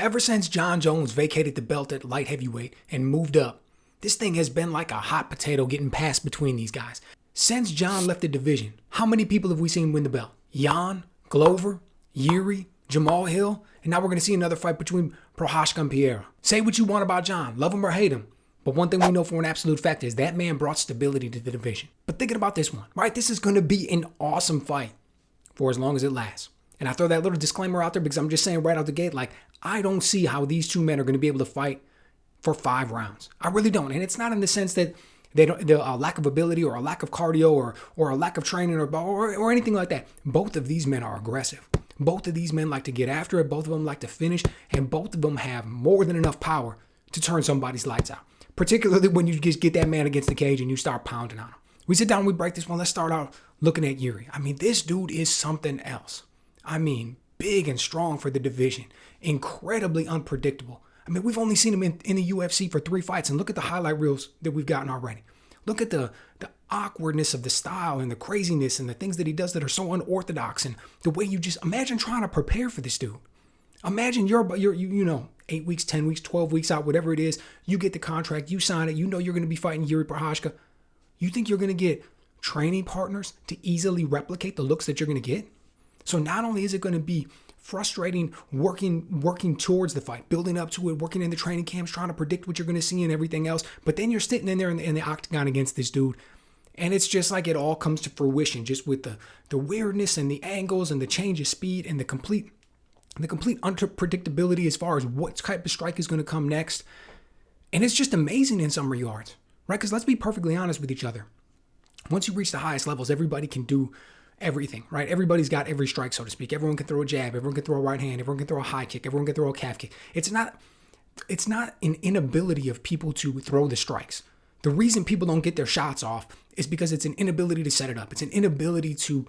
Ever since John Jones vacated the belt at light heavyweight and moved up, this thing has been like a hot potato getting passed between these guys. Since John left the division, how many people have we seen win the belt? Jan, Glover, Jiri, Jamal Hill, and now we're going to see another fight between Prochazka and Pereira. Say what you want about John, love him or hate him, but one thing we know for an absolute fact is that man brought stability to the division. But thinking about this one, right? This is going to be an awesome fight for as long as it lasts. And I throw that little disclaimer out there because I'm just saying right out the gate, like, I don't see how these two men are going to be able to fight for 5 rounds. I really don't. And it's not in the sense that they don't, the lack of ability or a lack of cardio or a lack of training or anything like that. Both of these men are aggressive. Both of these men like to get after it. Both of them like to finish. And both of them have more than enough power to turn somebody's lights out. Particularly when you just get that man against the cage and you start pounding on him. We sit down and we break this one. Let's start out looking at Jiri. I mean, this dude is something else. I mean, big and strong for the division. Incredibly unpredictable. I mean, we've only seen him in the UFC for 3 fights, and look at the highlight reels that we've gotten already. Look at the awkwardness of the style and the craziness and the things that he does that are so unorthodox, and the way you just imagine trying to prepare for this dude. Imagine you're 8 weeks, 10 weeks, 12 weeks out, whatever it is. You get the contract, you sign it, you know you're going to be fighting Jiri Prochazka. You think you're going to get training partners to easily replicate the looks that you're going to get? So not only is it going to be frustrating working towards the fight, building up to it, working in the training camps, trying to predict what you're going to see and everything else, but then you're sitting in there in the octagon against this dude, and it's just like it all comes to fruition, just with the weirdness and the angles and the change of speed and the complete unpredictability as far as what type of strike is going to come next. And it's just amazing in some regards, right? Because let's be perfectly honest with each other. Once you reach the highest levels, everybody can do everything, right? Everybody's got every strike, so to speak. Everyone can throw a jab. Everyone can throw a right hand. Everyone can throw a high kick. Everyone can throw a calf kick. It's not an inability of people to throw the strikes. The reason people don't get their shots off is because it's an inability to set it up. It's an inability to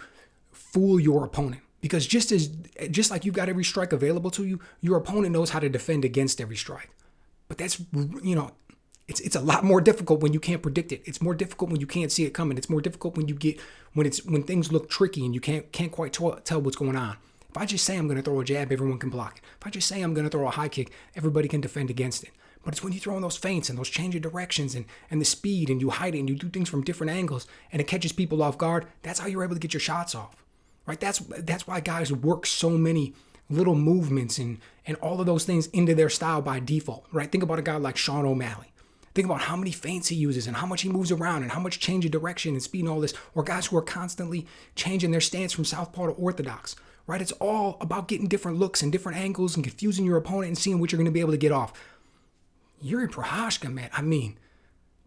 fool your opponent. Because just like you've got every strike available to you, your opponent knows how to defend against every strike. But that's, it's a lot more difficult when you can't predict it. It's more difficult when you can't see it coming. It's more difficult when things look tricky and you can't quite tell what's going on. If I just say I'm going to throw a jab, everyone can block it. If I just say I'm going to throw a high kick, everybody can defend against it. But it's when you throw in those feints and those change of directions and the speed and you hide it and you do things from different angles and it catches people off guard, that's how you're able to get your shots off. Right? That's why guys work so many little movements and all of those things into their style by default. Right? Think about a guy like Sean O'Malley. Think about how many feints he uses and how much he moves around and how much change of direction and speed and all this. Or guys who are constantly changing their stance from southpaw to orthodox. Right? It's all about getting different looks and different angles and confusing your opponent and seeing what you're going to be able to get off. Jiri Prochazka, man, I mean,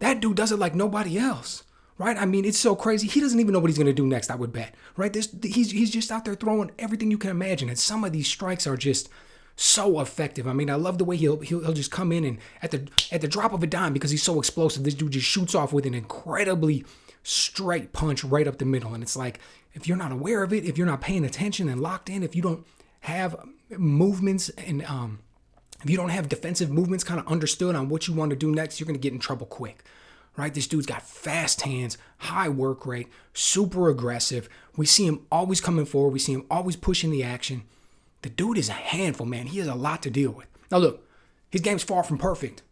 that dude does it like nobody else. Right? I mean, it's so crazy. He doesn't even know what he's going to do next, I would bet. Right? He's just out there throwing everything you can imagine. And some of these strikes are just so effective. I mean, I love the way he'll just come in and at the drop of a dime, because he's so explosive, this dude just shoots off with an incredibly straight punch right up the middle. And it's like, if you're not aware of it, if you're not paying attention and locked in, if you don't have movements and if you don't have defensive movements kind of understood on what you want to do next, you're going to get in trouble quick. Right? This dude's got fast hands, high work rate, super aggressive. We see him always coming forward. We see him always pushing the action. The dude is a handful, man. He has a lot to deal with. Now, look, his game's far from perfect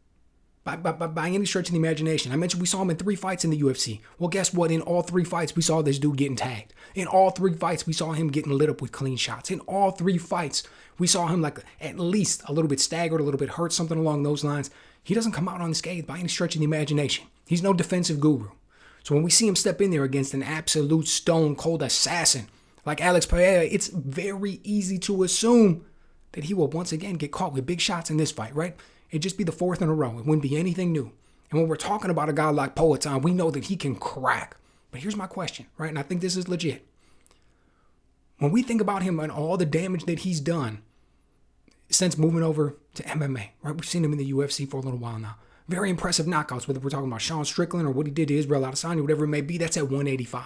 by any stretch of the imagination. I mentioned we saw him in 3 fights in the UFC. Well, guess what? In all 3 fights, we saw this dude getting tagged. In all 3 fights, we saw him getting lit up with clean shots. In all 3 fights, we saw him like at least a little bit staggered, a little bit hurt, something along those lines. He doesn't come out unscathed by any stretch of the imagination. He's no defensive guru. So when we see him step in there against an absolute stone-cold assassin like Alex Pereira, it's very easy to assume that he will once again get caught with big shots in this fight, right? It'd just be the 4th in a row. It wouldn't be anything new. And when we're talking about a guy like Poatan, we know that he can crack. But here's my question, right? And I think this is legit. When we think about him and all the damage that he's done since moving over to MMA, right? We've seen him in the UFC for a little while now. Very impressive knockouts, whether we're talking about Sean Strickland or what he did to Israel Adesanya, whatever it may be, that's at 185.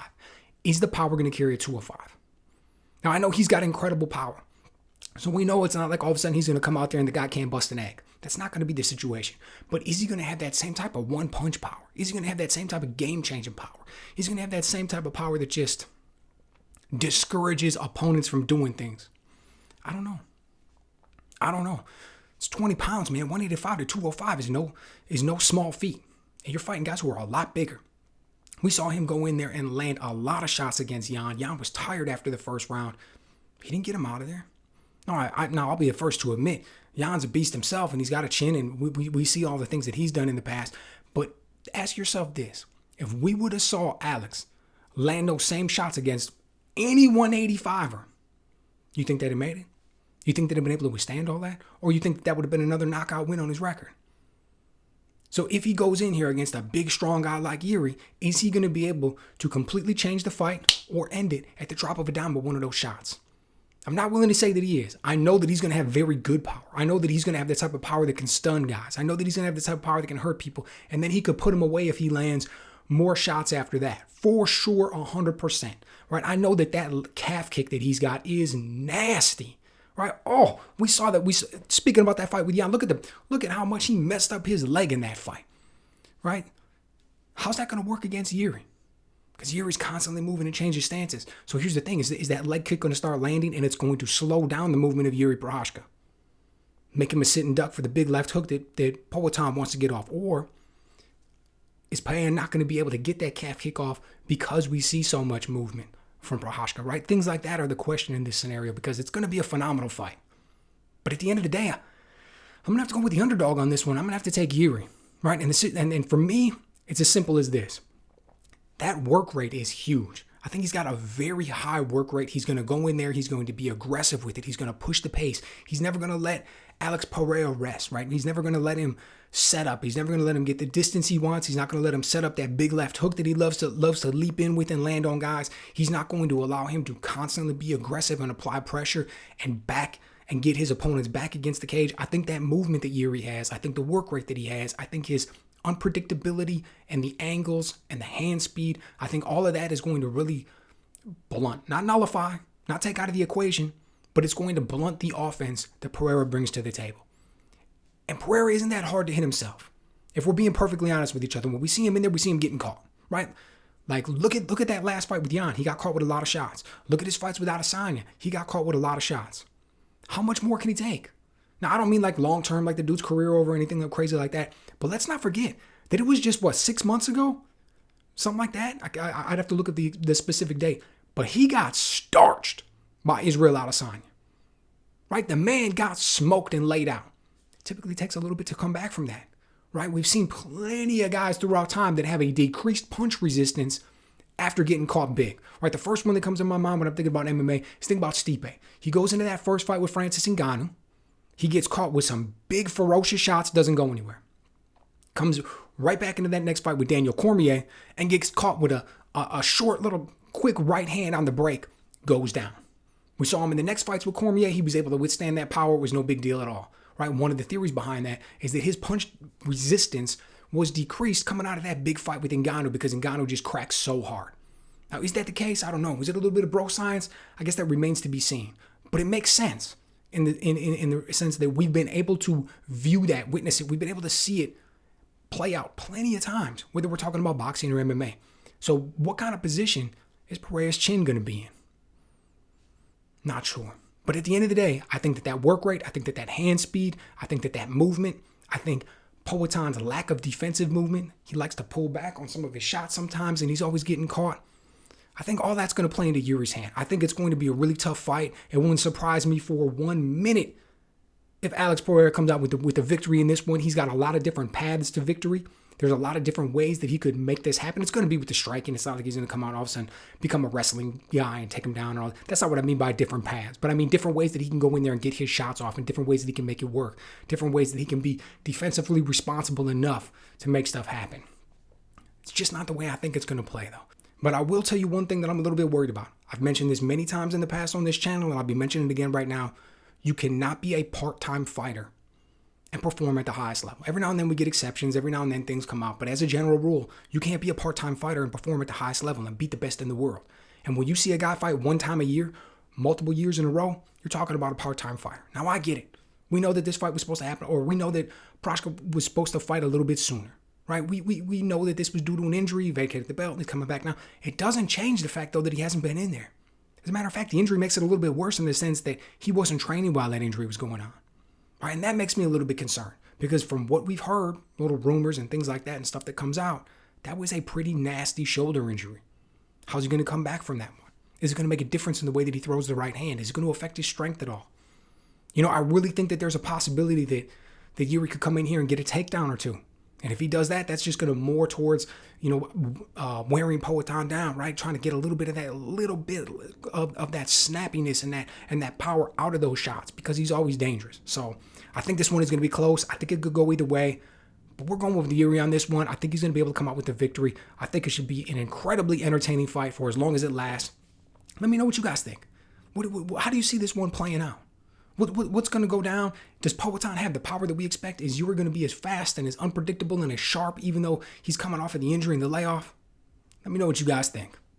Is the power going to carry at 205? Now, I know he's got incredible power. So we know it's not like all of a sudden he's going to come out there and the guy can't bust an egg. That's not going to be the situation. But is he going to have that same type of one-punch power? Is he going to have that same type of game-changing power? Is he going to have that same type of power that just discourages opponents from doing things? I don't know. It's 20 pounds, man. 185 to 205 is no small feat. And you're fighting guys who are a lot bigger. We saw him go in there and land a lot of shots against Jan. Jan was tired after the first round. He didn't get him out of there. All right, now I'll be the first to admit, Jan's a beast himself, and he's got a chin, and we see all the things that he's done in the past. But ask yourself this. If we would have saw Alex land those same shots against any 185er, you think they'd have made it? You think they'd have been able to withstand all that? Or you think that would have been another knockout win on his record? So if he goes in here against a big, strong guy like Jiri, is he going to be able to completely change the fight or end it at the drop of a dime with one of those shots? I'm not willing to say that he is. I know that he's going to have very good power. I know that he's going to have the type of power that can stun guys. I know that he's going to have the type of power that can hurt people. And then he could put him away if he lands more shots after that. For sure, 100%. Right? I know that calf kick that he's got is nasty. Right? Oh, we saw that. Speaking about that fight with Jan, look at how much he messed up his leg in that fight. Right? How's that going to work against Jiri? Because Jiri's constantly moving and changing stances. So here's the thing: is that leg kick going to start landing, and it's going to slow down the movement of Jiri Prochazka, make him a sit and duck for the big left hook that Poatan wants to get off, or is Pereira not going to be able to get that calf kick off because we see so much movement from Prochazka, right? Things like that are the question in this scenario, because it's going to be a phenomenal fight. But at the end of the day, I'm going to have to go with the underdog on this one. I'm going to have to take Jiri, right? And for me, it's as simple as this. That work rate is huge. I think he's got a very high work rate. He's going to go in there. He's going to be aggressive with it. He's going to push the pace. He's never going to let Alex Pereira rest, right? He's never going to let him set up. He's never going to let him get the distance he wants. He's not going to let him set up that big left hook that he loves to leap in with and land on guys. He's not going to allow him to constantly be aggressive and apply pressure and back and get his opponents back against the cage. I think that movement that Jiri has, I think the work rate that he has, I think his unpredictability and the angles and the hand speed, I think all of that is going to really blunt, not nullify, not take out of the equation, but it's going to blunt the offense that Pereira brings to the table. And Pereira isn't that hard to hit himself. If we're being perfectly honest with each other, when we see him in there, we see him getting caught, right? Like, look at that last fight with Jan. He got caught with a lot of shots. Look at his fights with Adesanya. He got caught with a lot of shots. How much more can he take? Now, I don't mean like long-term, like the dude's career over or anything crazy like that. But let's not forget that it was just, 6 months ago? Something like that? I'd have to look at the specific date. But he got starched by Israel Adesanya. Right? The man got smoked and laid out. It typically takes a little bit to come back from that. Right? We've seen plenty of guys throughout time that have a decreased punch resistance after getting caught big. Right? The first one that comes in my mind when I'm thinking about MMA is thinking about Stipe. He goes into that first fight with Francis Ngannou. He gets caught with some big, ferocious shots, doesn't go anywhere. Comes right back into that next fight with Daniel Cormier and gets caught with a short little quick right hand on the break, goes down. We saw him in the next fights with Cormier. He was able to withstand that power. It was no big deal at all. Right? One of the theories behind that is that his punch resistance was decreased coming out of that big fight with Ngannou because Ngannou just cracked so hard. Now, is that the case? I don't know. Was it a little bit of bro science? I guess that remains to be seen. But it makes sense in the sense that we've been able to view that, witness it. We've been able to see it play out plenty of times, whether we're talking about boxing or MMA. So what kind of position is Pereira's chin going to be in? Not sure. But at the end of the day, I think that work rate, I think that hand speed, I think that movement, I think Poatan's lack of defensive movement, he likes to pull back on some of his shots sometimes, and he's always getting caught. I think all that's going to play into Jiri's hand. I think it's going to be a really tough fight. It wouldn't surprise me for 1 minute if Alex Pereira comes out with the victory in this one. He's got a lot of different paths to victory. There's a lot of different ways that he could make this happen. It's going to be with the striking. It's not like he's going to come out all of a sudden, become a wrestling guy and take him down. And all. That's not what I mean by different paths. But I mean different ways that he can go in there and get his shots off, and different ways that he can make it work. Different ways that he can be defensively responsible enough to make stuff happen. It's just not the way I think it's going to play, though. But I will tell you one thing that I'm a little bit worried about. I've mentioned this many times in the past on this channel, and I'll be mentioning it again right now. You cannot be a part-time fighter and perform at the highest level. Every now and then we get exceptions. Every now and then things come out. But as a general rule, you can't be a part-time fighter and perform at the highest level and beat the best in the world. And when you see a guy fight one time a year, multiple years in a row, you're talking about a part-time fighter. Now, I get it. We know that this fight was supposed to happen, or we know that Prochazka was supposed to fight a little bit sooner. Right? We know that this was due to an injury. He vacated the belt. He's coming back now. It doesn't change the fact, though, that he hasn't been in there. As a matter of fact, the injury makes it a little bit worse in the sense that he wasn't training while that injury was going on. right? And that makes me a little bit concerned because from what we've heard, little rumors and things like that and stuff that comes out, that was a pretty nasty shoulder injury. How's he going to come back from that one? Is it going to make a difference in the way that he throws the right hand? Is it going to affect his strength at all? I really think that there's a possibility that Jiri could come in here and get a takedown or two. And if he does that, that's just going to more towards, wearing Poatan down, right? Trying to get a little bit of that snappiness and that power out of those shots because he's always dangerous. So I think this one is going to be close. I think it could go either way. But we're going with Jiri on this one. I think he's going to be able to come out with the victory. I think it should be an incredibly entertaining fight for as long as it lasts. Let me know what you guys think. How do you see this one playing out? What's going to go down? Does Poatan have the power that we expect? Is Jiri going to be as fast and as unpredictable and as sharp even though he's coming off of the injury and the layoff? Let me know what you guys think.